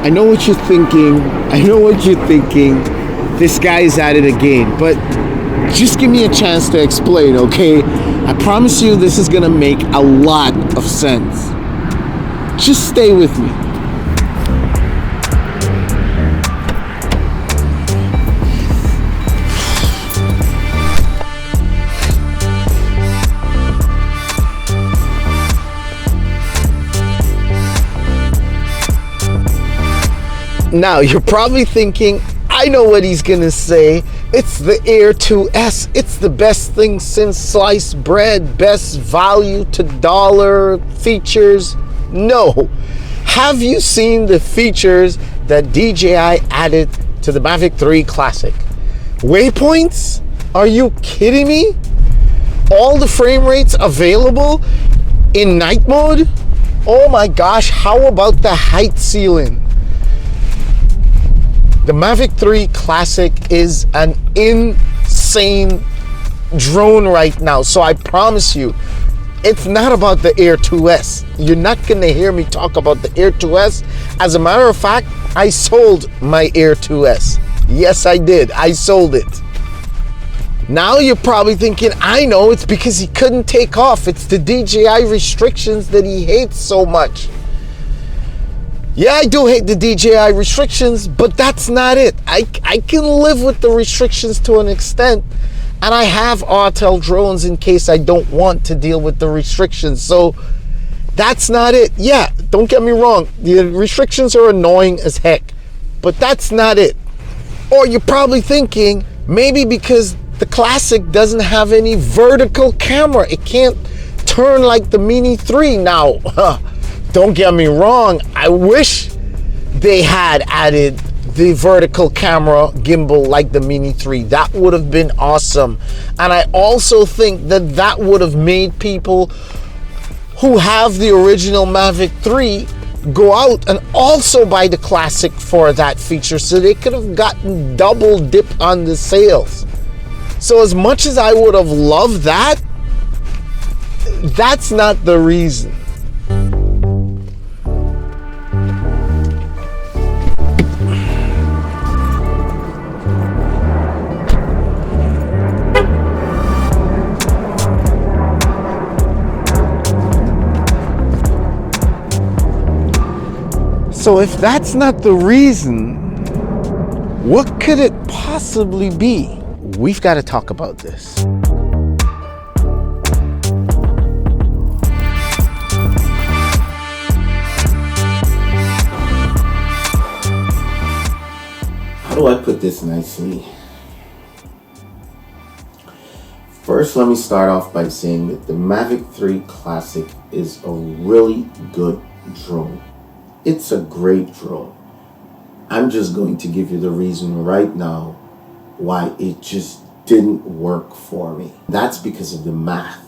I know what you're thinking. I know what you're thinking. This guy's at it again. But just give me a chance to explain, okay? I promise you this is gonna make a lot of sense. Just stay with me. Now, you're probably thinking, I know what he's gonna say. It's the Air 2S. It's the best thing since sliced bread. Best value to dollar features. No. Have you seen the features that DJI added to the Mavic 3 Classic? Waypoints? Are you kidding me? All the frame rates available in night mode? Oh my gosh, how about the height ceiling? The Mavic 3 Classic is an insane drone right now. So I promise you, it's not about the Air 2S. You're not gonna hear me talk about the Air 2S. As a matter of fact, I sold my Air 2S. Yes, I did. I sold it. Now you're probably thinking, I know, it's because he couldn't take off. It's the DJI restrictions that he hates so much. Yeah, I do hate the DJI restrictions, but that's not it. I can live with the restrictions to an extent, and I have RTL drones in case I don't want to deal with the restrictions. So that's not it. Yeah, don't get me wrong. The restrictions are annoying as heck, but that's not it. Or you're probably thinking, maybe because the Classic doesn't have any vertical camera. It can't turn like the Mini 3 now. Don't get me wrong, I wish they had added the vertical camera gimbal like the Mini 3. That would have been awesome. And I also think that that would have made people who have the original Mavic 3 go out and also buy the Classic for that feature, so they could have gotten double dip on the sales. So as much as I would have loved that, that's not the reason. So if that's not the reason, what could it possibly be? We've got to talk about this. How do I put this nicely? First, let me start off by saying that the Mavic 3 Classic is a really good drone. It's a great drone. I'm just going to give you the reason right now why it just didn't work for me. That's because of the math.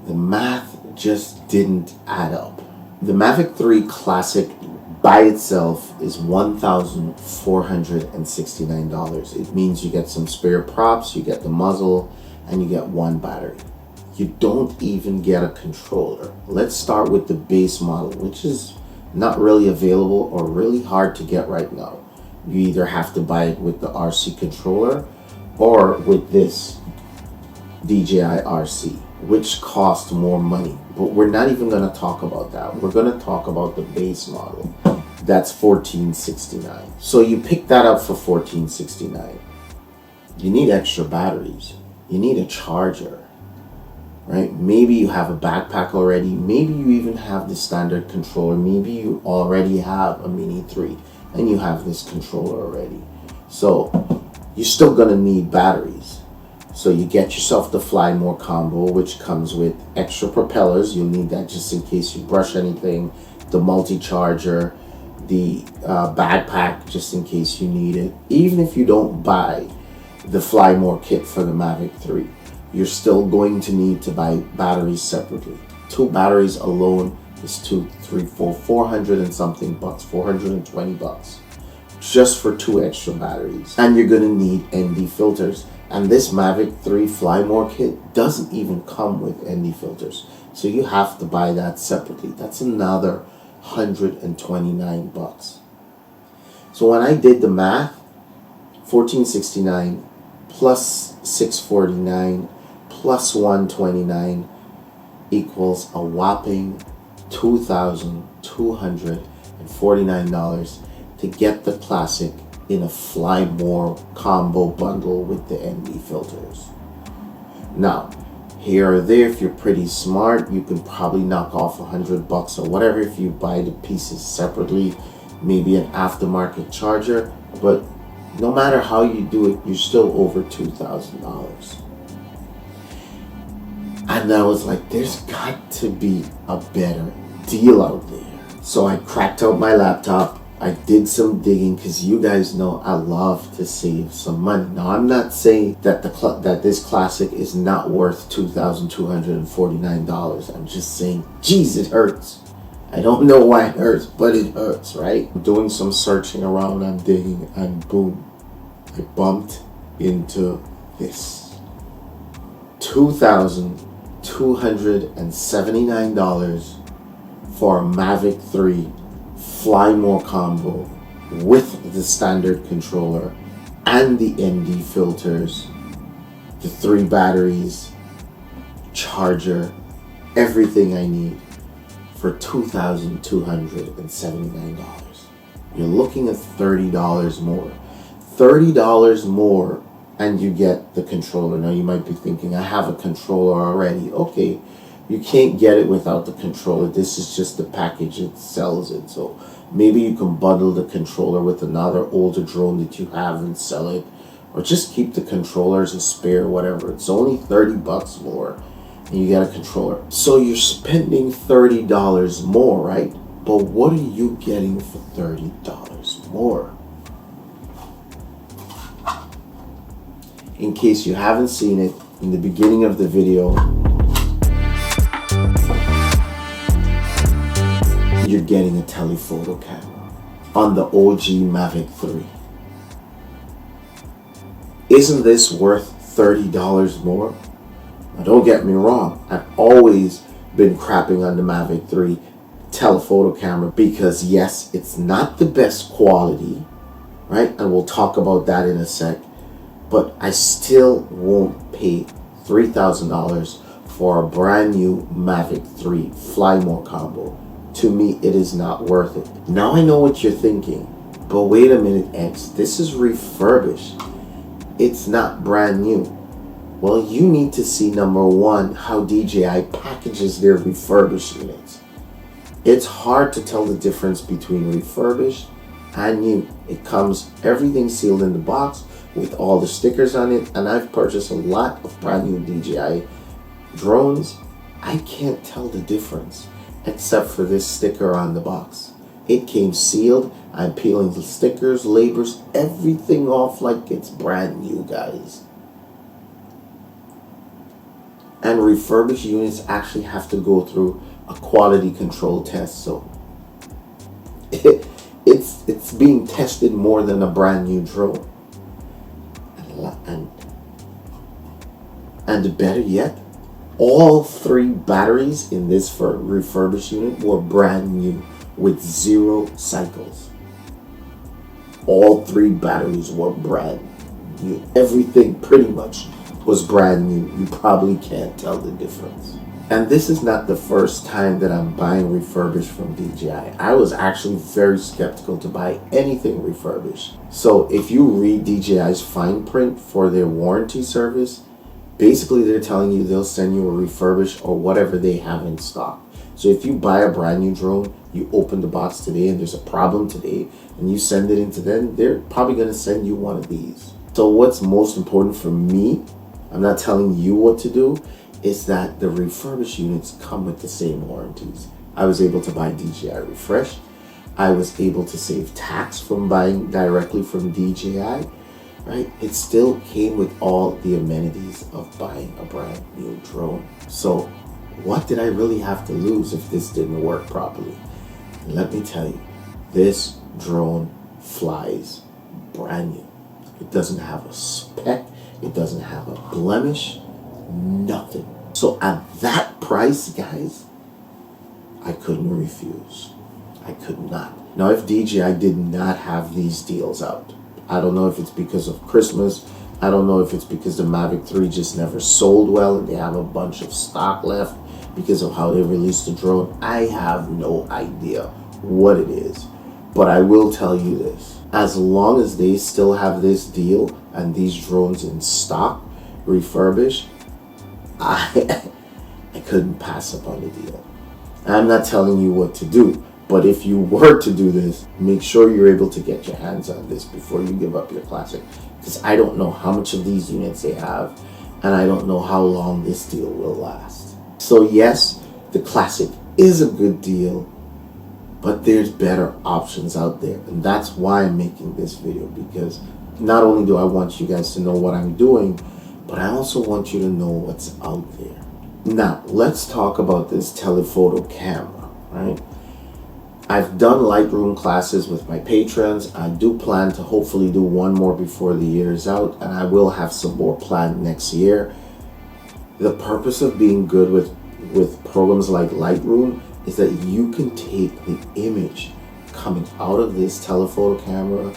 The math just didn't add up. The Mavic 3 Classic by itself is $1,469. It means you get some spare props, you get the muzzle, and you get one battery. You don't even get a controller. Let's start with the base model, which is not really available or really hard to get right now. You either have to buy it with the RC controller or with this DJI RC, which costs more money. But we're not even going to talk about that. We're going to talk about the base model. That's $1,469. So you pick that up for $1,469. You need extra batteries. You need a charger. Right? Maybe you have a backpack already. Maybe you even have the standard controller. Maybe you already have a Mini 3 and you have this controller already. So you're still gonna need batteries. So you get yourself the Fly More combo, which comes with extra propellers. You'll need that just in case you brush anything. The multi-charger, the backpack, just in case you need it. Even if you don't buy the Fly More kit for the Mavic 3. You're still going to need to buy batteries separately. 2 batteries alone is 400 and something bucks, 420 bucks, just for 2 extra batteries. And you're gonna need ND filters. And this Mavic 3 Fly More kit doesn't even come with ND filters. So you have to buy that separately. That's another 129 bucks. So when I did the math, 1469 plus 649 plus 129 equals a whopping $2,249 to get the Classic in a Fly More combo bundle with the ND filters. Now, here or there, if you're pretty smart, you can probably knock off $100 or whatever if you buy the pieces separately, maybe an aftermarket charger, but no matter how you do it, you're still over $2,000. And I was like, there's got to be a better deal out there. So I cracked out my laptop. I did some digging because you guys know I love to save some money. Now, I'm not saying that that this Classic is not worth $2,249. I'm just saying, geez, it hurts. I don't know why it hurts, but it hurts, right? I'm doing some searching around, I'm digging, and boom, I bumped into this. $2,279 for a Mavic 3 Fly More combo with the standard controller and the ND filters, the 3 batteries, charger, everything I need for $2,279. You're looking at $30 more. $30 more and you get the controller. Now you might be thinking, I have a controller already. Okay, you can't get it without the controller. This is just the package it sells it. So maybe you can bundle the controller with another older drone that you have and sell it, or just keep the controller as a spare, whatever. It's only $30 more and you get a controller. So you're spending $30 more, right? But what are you getting for $30 more? In case you haven't seen it, in the beginning of the video, you're getting a telephoto camera on the OG Mavic 3. Isn't this worth $30 more? Now don't get me wrong, I've always been crapping on the Mavic 3 telephoto camera because yes, it's not the best quality, right? And we'll talk about that in a sec, but I still won't pay $3,000 for a brand new Mavic 3 Fly More combo. To me, it is not worth it. Now I know what you're thinking, but wait a minute, X, this is refurbished. It's not brand new. Well, you need to see, number one, how DJI packages their refurbished units. It's hard to tell the difference between refurbished and new. It comes everything sealed in the box with all the stickers on it, and I've purchased a lot of brand new DJI drones. I can't tell the difference except for this sticker on the box. It came sealed. I'm peeling the stickers, labels, everything off like it's brand new, guys. And refurbished units actually have to go through a quality control test, so it's being tested more than a brand new drone. And better yet, all 3 batteries in this refurbished unit were brand new with 0 cycles. All 3 batteries were brand new. Everything pretty much was brand new. You probably can't tell the difference. And this is not the first time that I'm buying refurbished from DJI. I was actually very skeptical to buy anything refurbished. So if you read DJI's fine print for their warranty service, basically they're telling you they'll send you a refurbished or whatever they have in stock. So if you buy a brand new drone, you open the box today and there's a problem today, and you send it into them, they're probably going to send you one of these. So what's most important for me, I'm not telling you what to do, is that the refurbished units come with the same warranties. I was able to buy DJI Refresh. I was able to save tax from buying directly from DJI, right? It still came with all the amenities of buying a brand new drone. So what did I really have to lose if this didn't work properly? And let me tell you, this drone flies brand new. It doesn't have a speck. It doesn't have a blemish. Nothing. So at that price, guys, I couldn't refuse. I could not. Now, if DJI did not have these deals out, I don't know if it's because of Christmas. I don't know if it's because the Mavic 3 just never sold well and they have a bunch of stock left because of how they released the drone. I have no idea what it is. But I will tell you this. As long as they still have this deal and these drones in stock, refurbished, I couldn't pass up on the deal. I'm not telling you what to do, but if you were to do this, make sure you're able to get your hands on this before you give up your Classic. Because I don't know how much of these units they have, and I don't know how long this deal will last. So yes, the Classic is a good deal, but there's better options out there. And that's why I'm making this video, because not only do I want you guys to know what I'm doing, but I also want you to know what's out there. Now, let's talk about this telephoto camera, right? I've done Lightroom classes with my patrons. I do plan to hopefully do one more before the year is out, and I will have some more planned next year. The purpose of being good with programs like Lightroom is that you can take the image coming out of this telephoto camera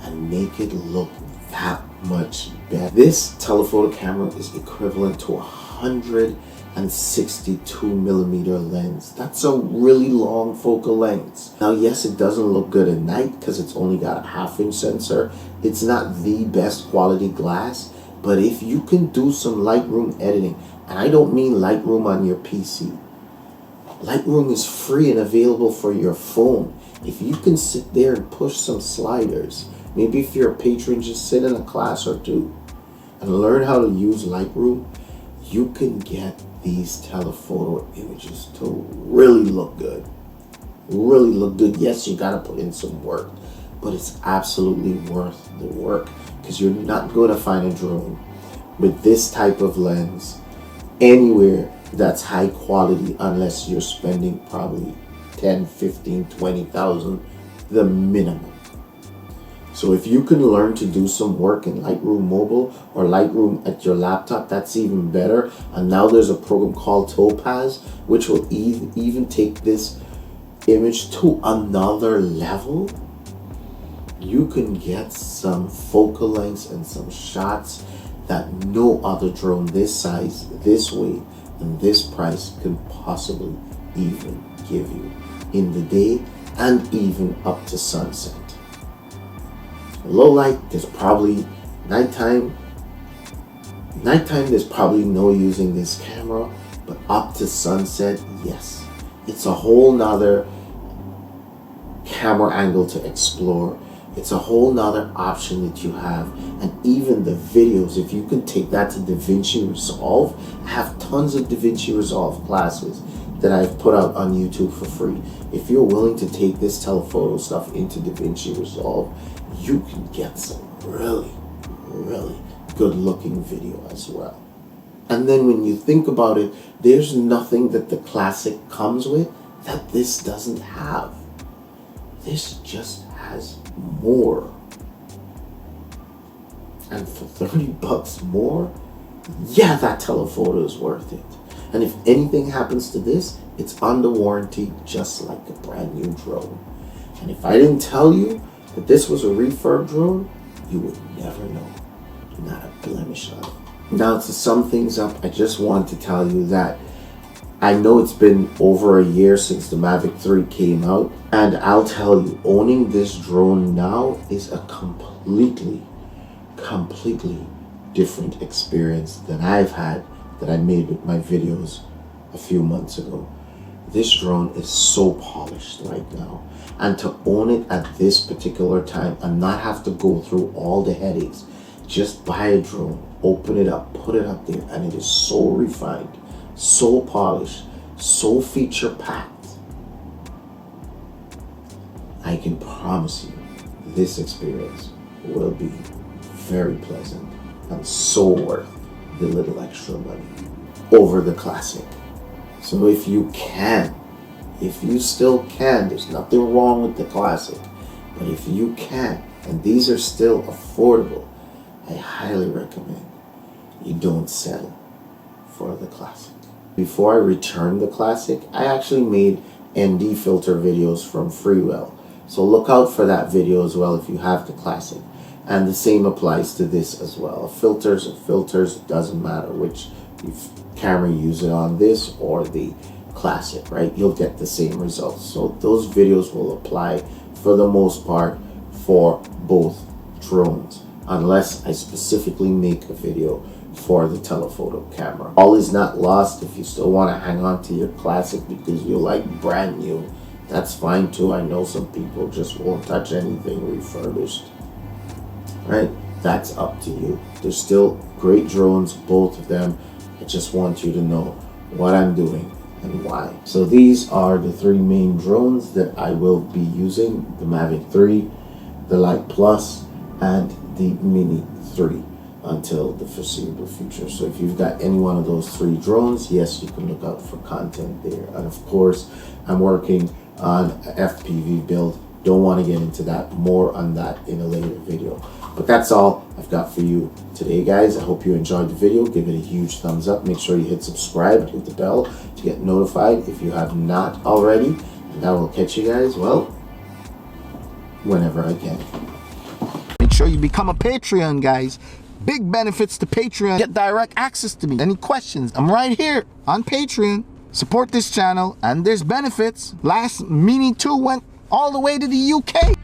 and make it look that much better. This telephoto camera is equivalent to 162mm lens. That's a really long focal length. Now, yes, it doesn't look good at night because it's only got a 1/2-inch sensor. It's not the best quality glass, but if you can do some Lightroom editing, and I don't mean Lightroom on your PC. Lightroom is free and available for your phone. If you can sit there and push some sliders, maybe if you're a patron, just sit in a class or two and learn how to use Lightroom, you can get these telephoto images to really look good. Really look good. Yes, you gotta put in some work, but it's absolutely worth the work because you're not going to find a drone with this type of lens anywhere that's high quality unless you're spending probably 10, 15, 20,000, the minimum. So if you can learn to do some work in Lightroom Mobile or Lightroom at your laptop, that's even better. And now there's a program called Topaz, which will even take this image to another level. You can get some focal lengths and some shots that no other drone this size, this weight, and this price can possibly even give you in the day and even up to sunset. Low light, there's probably nighttime there's probably no using this camera, but up to sunset, yes. It's a whole nother camera angle to explore. It's a whole nother option that you have. And even the videos, if you can take that to DaVinci Resolve, I have tons of DaVinci Resolve classes that I've put out on YouTube for free. If you're willing to take this telephoto stuff into DaVinci Resolve, you can get some really, really good looking video as well. And then when you think about it, there's nothing that the Classic comes with that this doesn't have. This just has more. And for $30 more, yeah, that telephoto is worth it. And if anything happens to this, it's under warranty just like a brand new drone. And if I didn't tell you that this was a refurb drone, you would never know. Not a blemish on it. Now, to sum things up, I just want to tell you that I know it's been over a year since the Mavic 3 came out, and I'll tell you, owning this drone now is a completely different experience than I've had that I made with my videos a few months ago. This drone is so polished right now, and to own it at this particular time and not have to go through all the headaches, just buy a drone, open it up, put it up there, and it is so refined, so polished, so feature packed. I can promise you this experience will be very pleasant and so worth the little extra money over the Classic. So if you still can, there's nothing wrong with the Classic, but if you can, and these are still affordable, I highly recommend you don't settle for the Classic. Before I returned the Classic, I actually made ND filter videos from Freewell. So look out for that video as well if you have the classic. And the same applies to this as well. Filters, doesn't matter which camera you use it on, this or the classic, right? You'll get the same results. So those videos will apply for the most part for both drones, unless I specifically make a video for the telephoto camera. All is not lost. If you still want to hang on to your classic because you like brand new, that's fine too. I know some people just won't touch anything refurbished, right? That's up to you. There's still great drones, both of them. I just want you to know what I'm doing and why. So these are the three main drones that I will be using: the Mavic 3, the Lite Plus, and the Mini 3 until the foreseeable future. So if you've got any one of those three drones, yes, you can look out for content there. And of course, I'm working on a FPV build. Don't want to get into that. More on that in a later video. But that's all I've got for you today, guys. I hope you enjoyed the video. Give it a huge thumbs up. Make sure you hit subscribe and hit the bell to get notified if you have not already. And I will catch you guys, well, whenever I can. Make sure you become a Patreon, guys. Big benefits to Patreon. Get direct access to me. Any questions? I'm right here on Patreon. Support this channel, and there's benefits. Last Mini 2 went all the way to the UK.